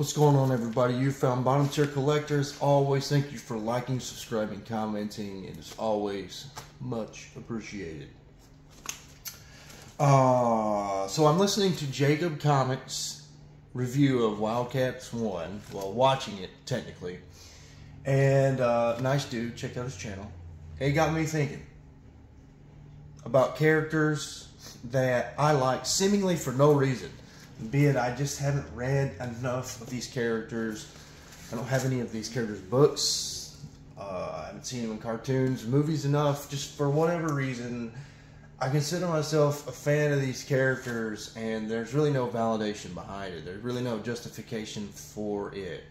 What's going on, everybody? You found Bottom Tier Collectors. Always thank you for liking, subscribing, commenting. It is always much appreciated. So I'm listening to Jacob Comics' review of Wildcats 1. Well, watching it, technically. And, nice dude. Check out his channel. It got me thinking about characters that I like seemingly for no reason. Be it I just haven't read enough of these characters. I don't have any of these characters' books. I haven't seen them in cartoons, movies enough. Just for whatever reason, I consider myself a fan of these characters, and there's really no validation behind it. There's really no justification for it.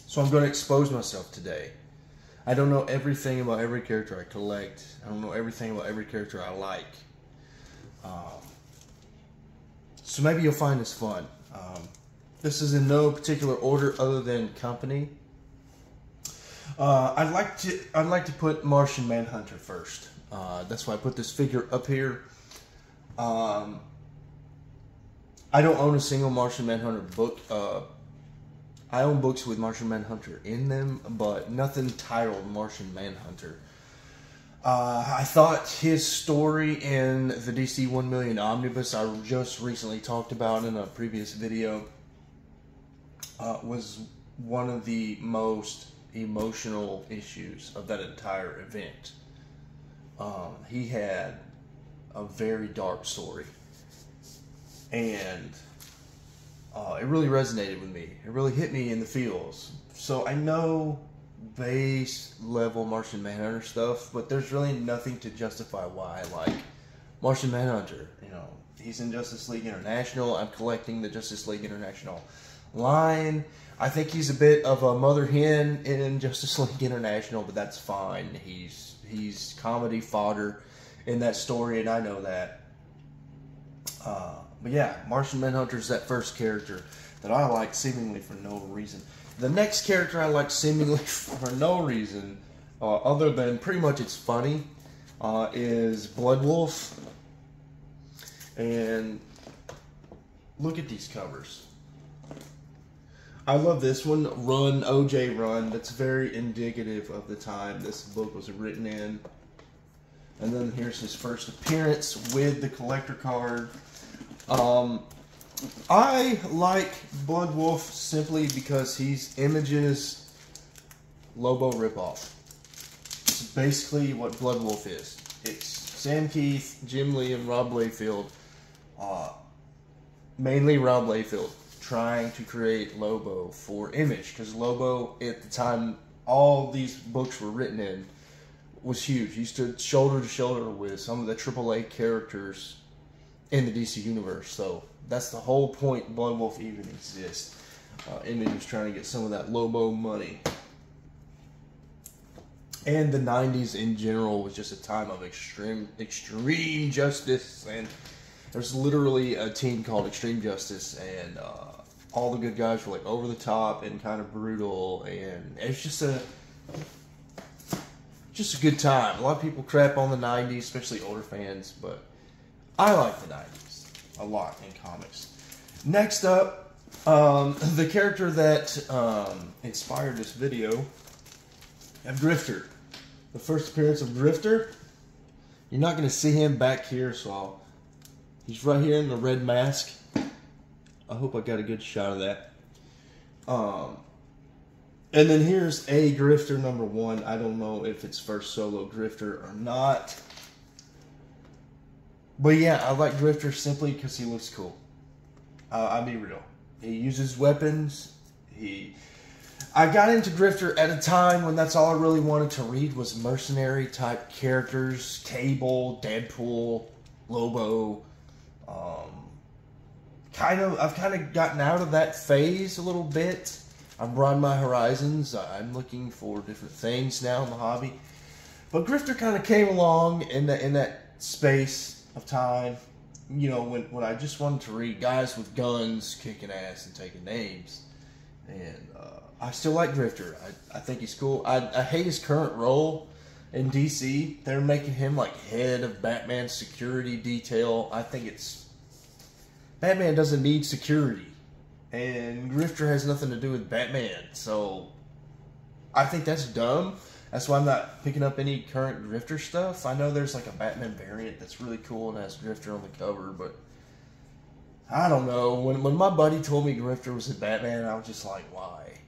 So I'm going to expose myself today. I don't know everything about every character I collect. I don't know everything about every character I like. So maybe you'll find this fun. This is in no particular order other than company. I'd like to put Martian Manhunter first. That's why I put this figure up here. I don't own a single Martian Manhunter book. I own books with Martian Manhunter in them, but nothing titled Martian Manhunter. I thought his story in the DC 1 Million Omnibus I just recently talked about in a previous video was one of the most emotional issues of that entire event. He had a very dark story, and it really resonated with me. It really hit me in the feels. So I know base level Martian Manhunter stuff, but there's really nothing to justify why I like Martian Manhunter. You know, he's in Justice League International. I'm collecting the Justice League International line. I think he's a bit of a mother hen in Justice League International, but that's fine. He's comedy fodder in that story, and I know that. But yeah, Martian Manhunter's that first character that I like seemingly for no reason. The next character I like seemingly for no reason, other than pretty much it's funny, is Bloodwolf. And look at these covers. I love this one, Run, OJ Run. That's very indicative of the time this book was written in. And then here's his first appearance with the collector card. I like Bloodwolf simply because he's Image's Lobo ripoff. It's basically what Bloodwolf is. It's Sam Keith, Jim Lee, and Rob Liefeld, mainly Rob Liefeld, trying to create Lobo for Image, because Lobo, at the time all these books were written in, was huge. He stood shoulder to shoulder with some of the AAA characters in the DC universe. So that's the whole point Bloodwolf even exists. Image was trying to get some of that Lobo money. And the 90s in general was just a time of extreme justice, and there's literally a team called Extreme Justice, and all the good guys were like over the top and kind of brutal, and it's just a good time. A lot of people crap on the 90s, especially older fans, but I like the 90s a lot in comics. Next up, the character that inspired this video, Grifter. The first appearance of Grifter. You're not going to see him back here, so he's right here in the red mask. I hope I got a good shot of that. And then here's a Grifter number 1. I don't know if it's first solo Grifter or not. But yeah, I like Grifter simply because he looks cool. I'll be real. He uses weapons. I got into Grifter at a time when that's all I really wanted to read was mercenary type characters. Cable, Deadpool, Lobo. I've kind of gotten out of that phase a little bit. I've broadened my horizons. I'm looking for different things now in the hobby. But Grifter kind of came along in that space of time, you know, when I just wanted to read guys with guns kicking ass and taking names. And I still like Grifter. I think he's cool. I hate his current role in DC. They're making him like head of Batman's security detail. I think Batman doesn't need security. and Grifter has nothing to do with Batman. So I think that's dumb. That's why I'm not picking up any current Grifter stuff. I know there's like a Batman variant that's really cool and has Grifter on the cover, but I don't know. When my buddy told me Grifter was a Batman, I was just like, why?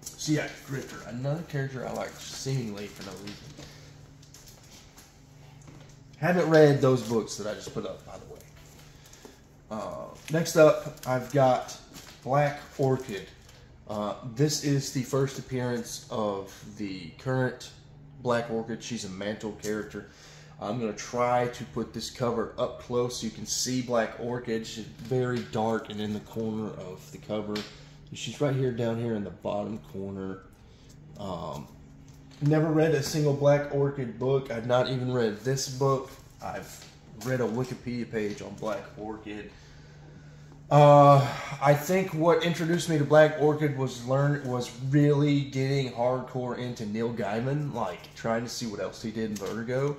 So yeah, Grifter, another character I like seemingly for no reason. Haven't read those books that I just put up, by the way. Next up, I've got Black Orchid. This is the first appearance of the current Black Orchid. She's a mantle character. I'm going to try to put this cover up close so you can see Black Orchid. She's very dark and in the corner of the cover. She's right here, down here in the bottom corner. Never read a single Black Orchid book. I've not even read this book. I've read a Wikipedia page on Black Orchid. I think what introduced me to Black Orchid was really getting hardcore into Neil Gaiman, like trying to see what else he did in Vertigo,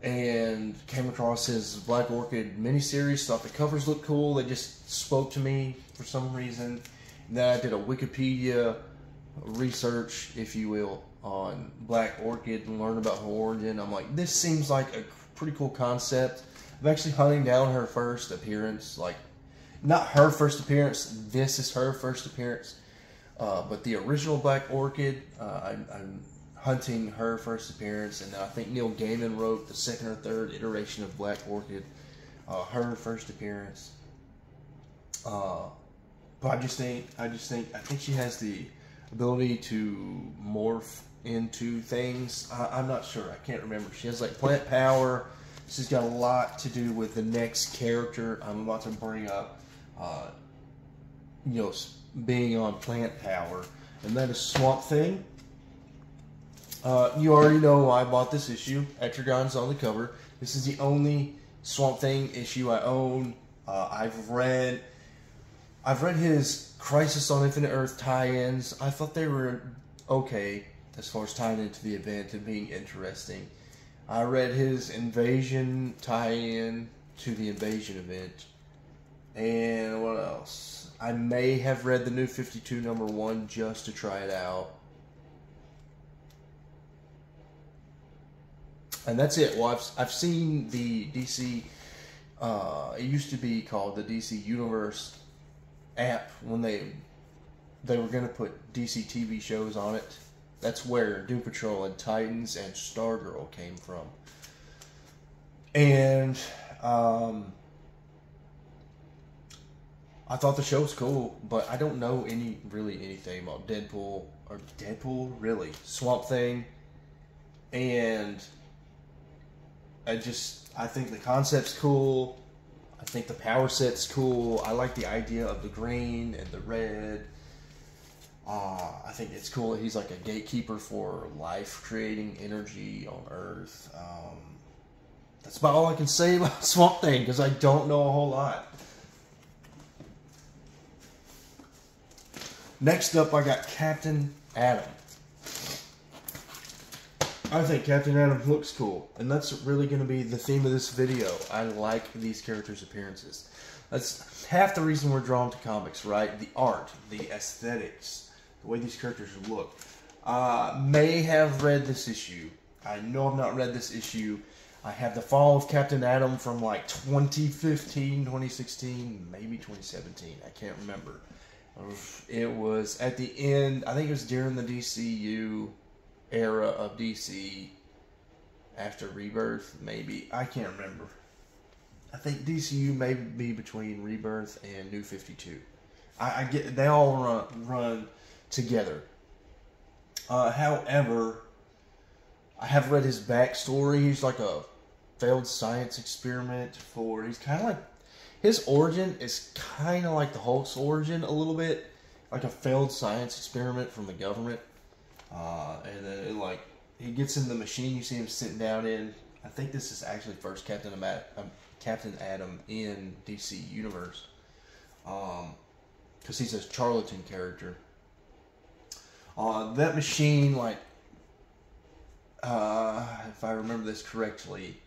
and came across his Black Orchid miniseries. Thought the covers looked cool. They just spoke to me for some reason. And then I did a Wikipedia research, if you will, on Black Orchid and learned about her origin. I'm like, this seems like a pretty cool concept. I'm actually hunting down her first appearance, like. Not her first appearance, this is her first appearance. But the original Black Orchid, I'm hunting her first appearance. And I think Neil Gaiman wrote the second or third iteration of Black Orchid, her first appearance. But I think she has the ability to morph into things. I'm not sure, I can't remember. She has like plant power. She's got a lot to do with the next character I'm about to bring up. Being on plant power, and that is Swamp Thing. You already know I bought this issue. Etrigan's on the cover. This is the only Swamp Thing issue I own. I've read his Crisis on Infinite Earth tie-ins. I thought they were okay as far as tying into the event and being interesting. I read his Invasion tie-in to the Invasion event. And what else? I may have read the New 52 #1 just to try it out. And that's it. Well, I've seen the DC, it used to be called the DC Universe app when they were going to put DC TV shows on it. That's where Doom Patrol and Titans and Stargirl came from. And, I thought the show was cool, but I don't know anything about Swamp Thing, and I think the concept's cool. I think the power set's cool. I like the idea of the green and the red. I think it's cool that he's like a gatekeeper for life, creating energy on Earth. That's about all I can say about Swamp Thing, because I don't know a whole lot. Next up, I got Captain Atom. I think Captain Atom looks cool, and that's really going to be the theme of this video. I like these characters' appearances. That's half the reason we're drawn to comics, right? The art, the aesthetics, the way these characters look. May have read this issue. I know I've not read this issue. I have the Fall of Captain Atom from like 2015, 2016, maybe 2017. I can't remember. It was at the end, I think it was during the DCU era of DC after Rebirth, maybe. I can't remember. I think DCU may be between Rebirth and New 52. I get, they all run together. However, I have read his backstory. He's like a failed science experiment he's kind of like, his origin is kind of like the Hulk's origin a little bit, like a failed science experiment from the government. And then he gets in the machine you see him sitting down in. I think this is actually first Captain Atom in DC Universe, because he's a charlatan character. That machine, if I remember this correctly,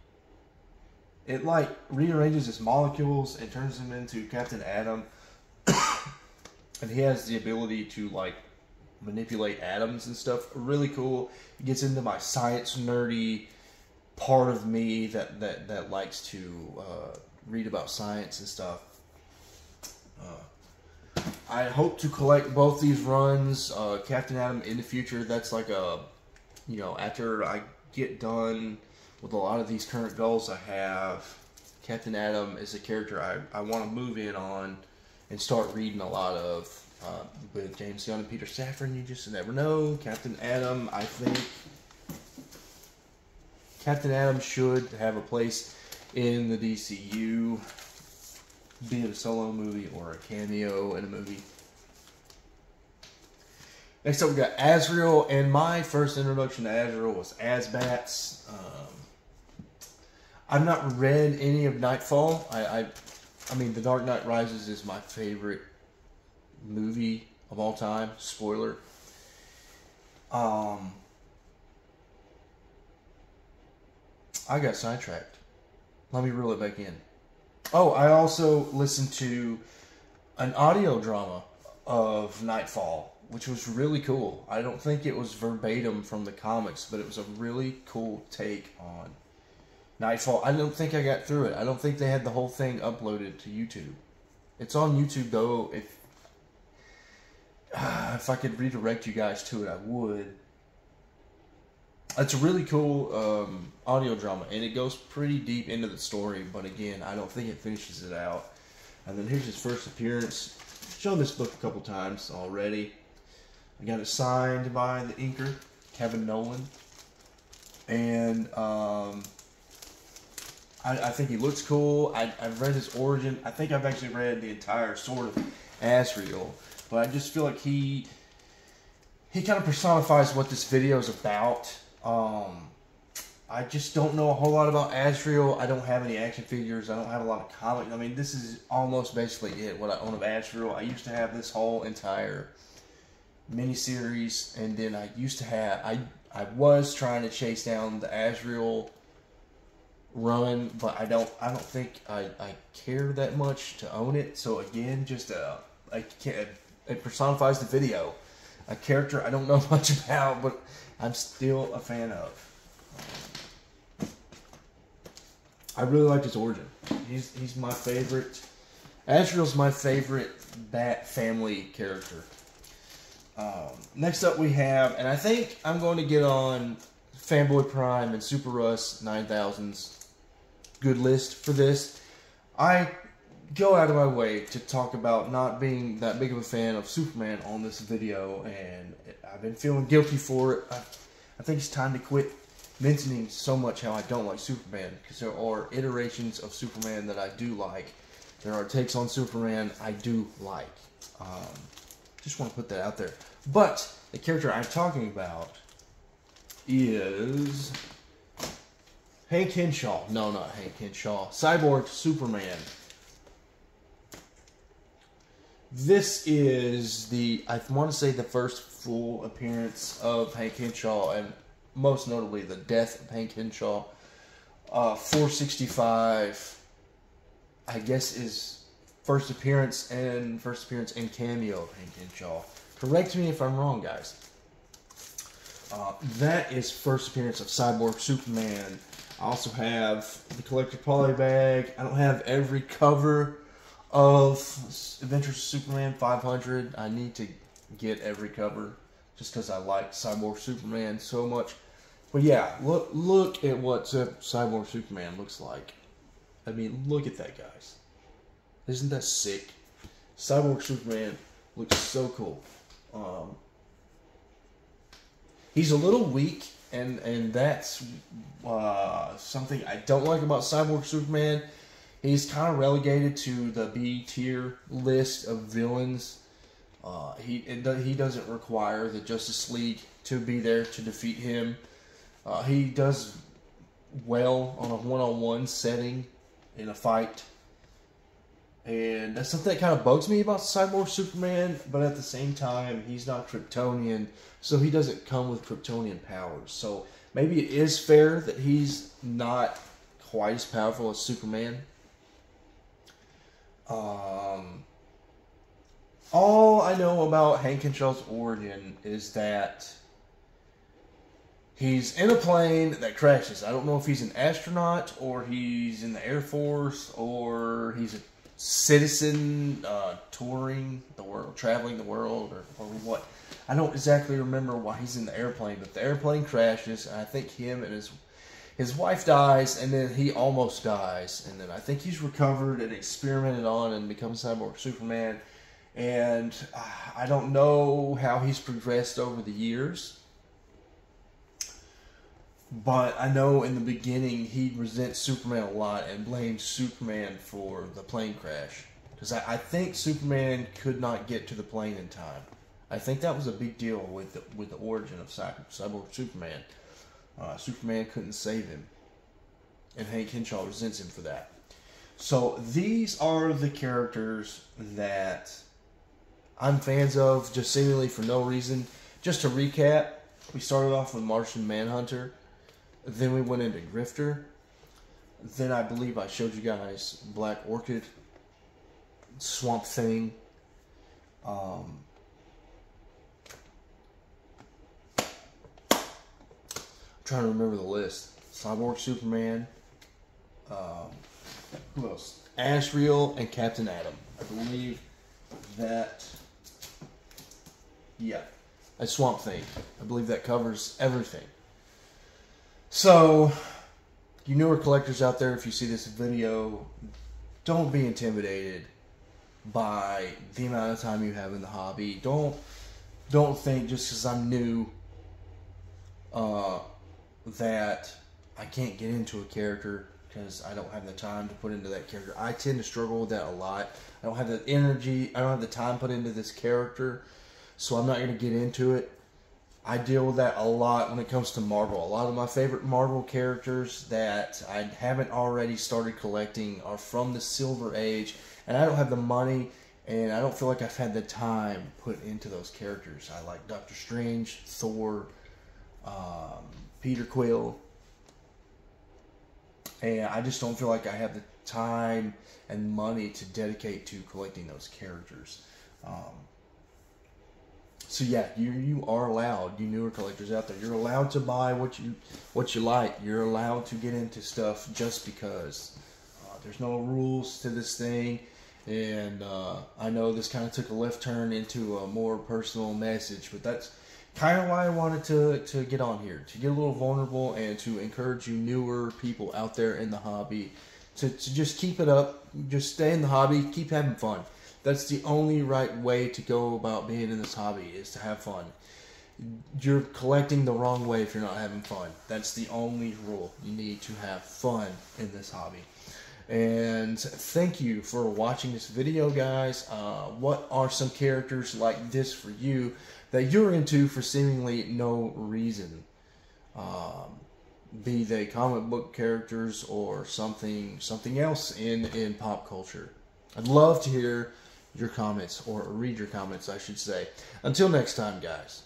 it like rearranges his molecules and turns him into Captain Atom. And he has the ability to like manipulate atoms and stuff. Really cool. It gets into my science nerdy part of me that likes to read about science and stuff. I hope to collect both these runs. Captain Atom in the future, that's like a, you know, after I get done with a lot of these current goals I have, Captain Atom is a character I want to move in on and start reading a lot of. With James Gunn and Peter Safran, you just never know. Captain Atom, I think Captain Atom should have a place in the DCU, be it a solo movie or a cameo in a movie. Next up, we got Azrael, and my first introduction to Azrael was Azbats. I've not read any of Nightfall. I mean, The Dark Knight Rises is my favorite movie of all time. Spoiler. I got sidetracked. Let me reel it back in. Oh, I also listened to an audio drama of Nightfall, which was really cool. I don't think it was verbatim from the comics, but it was a really cool take on Nightfall. I don't think I got through it. I don't think they had the whole thing uploaded to YouTube. It's on YouTube, though. If I could redirect you guys to it, I would. It's a really cool audio drama, and it goes pretty deep into the story, but again, I don't think it finishes it out. And then here's his first appearance. I've shown this book a couple times already. I got it signed by the inker, Kevin Nolan. And I think he looks cool. I've read his origin. I think I've actually read the entire Sword of Azrael. But I just feel like he kind of personifies what this video is about. I just don't know a whole lot about Azrael. I don't have any action figures. I don't have a lot of comics. I mean, this is almost basically it, what I own of Azrael. I used to have this whole entire miniseries, and then I used to have... I was trying to chase down the Azrael run, but I don't think I care that much to own it. So again, just it personifies the video. A character I don't know much about, but I'm still a fan of. I really like his origin. He's my favorite. Azrael's my favorite Bat family character. Next up we have, and I think I'm going to get on Fanboy Prime and Super Russ 9000's good list for this. I go out of my way to talk about not being that big of a fan of Superman on this video, and I've been feeling guilty for it. I think it's time to quit mentioning so much how I don't like Superman, because there are iterations of Superman that I do like. There are takes on Superman I do like. Just want to put that out there. But the character I'm talking about is Hank Henshaw. No, not Hank Henshaw. Cyborg Superman. This is I want to say the first full appearance of Hank Henshaw, and most notably the death of Hank Henshaw. 465, I guess, is first appearance and cameo of Hank Henshaw. Correct me if I'm wrong, guys. That is first appearance of Cyborg Superman. I also have the collector poly bag. I don't have every cover of Adventures of Superman 500. I need to get every cover just because I like Cyborg Superman so much. But yeah, look at what Cyborg Superman looks like. I mean, look at that, guys. Isn't that sick? Cyborg Superman looks so cool. He's a little weak, and that's something I don't like about Cyborg Superman. He's kind of relegated to the B tier list of villains. He doesn't require the Justice League to be there to defeat him. He does well on a one-on-one setting in a fight. And that's something that kind of bugs me about Cyborg Superman, but at the same time, he's not Kryptonian, so he doesn't come with Kryptonian powers. So maybe it is fair that he's not quite as powerful as Superman. All I know about Hank Henshaw's origin is that he's in a plane that crashes. I don't know if he's an astronaut or he's in the Air Force or he's a citizen touring the world, traveling the world, or what. I don't exactly remember why he's in the airplane, but the airplane crashes, and I think him and his wife dies, and then he almost dies, and then I think he's recovered and experimented on and becomes Cyborg Superman. And I don't know how he's progressed over the years, but I know in the beginning he resents Superman a lot and blames Superman for the plane crash. Because I think Superman could not get to the plane in time. I think that was a big deal with the origin of Cyborg Superman. Superman couldn't save him, and Hank Henshaw resents him for that. So these are the characters that I'm fans of, just seemingly for no reason. Just to recap, we started off with Martian Manhunter, then we went into Grifter, then I believe I showed you guys Black Orchid, Swamp Thing, trying to remember the list. Cyborg Superman. Who else? Asriel and Captain Atom. I believe that. Yeah, a Swamp Thing. I believe that covers everything. So, you newer collectors out there, if you see this video, don't be intimidated by the amount of time you have in the hobby. Don't think just because I'm new that I can't get into a character because I don't have the time to put into that character. I tend to struggle with that a lot. I don't have the energy, I don't have the time put into this character, so I'm not going to get into it. I deal with that a lot when it comes to Marvel. A lot of my favorite Marvel characters that I haven't already started collecting are from the Silver Age, and I don't have the money, and I don't feel like I've had the time put into those characters. I like Doctor Strange, Thor, Peter Quill, and I just don't feel like I have the time and money to dedicate to collecting those characters. So yeah, you are allowed, you newer collectors out there, you're allowed to buy what you like. You're allowed to get into stuff just because. There's no rules to this thing, and I know this kind of took a left turn into a more personal message, but that's kind of why I wanted to get on here, to get a little vulnerable and to encourage you newer people out there in the hobby to just keep it up, just stay in the hobby, keep having fun. That's the only right way to go about being in this hobby, is to have fun. You're collecting the wrong way if you're not having fun. That's the only rule. You need to have fun in this hobby. And thank you for watching this video, guys. What are some characters like this for you that you're into for seemingly no reason? Be they comic book characters or something else in pop culture. I'd love to hear your comments, or read your comments, I should say. Until next time, guys.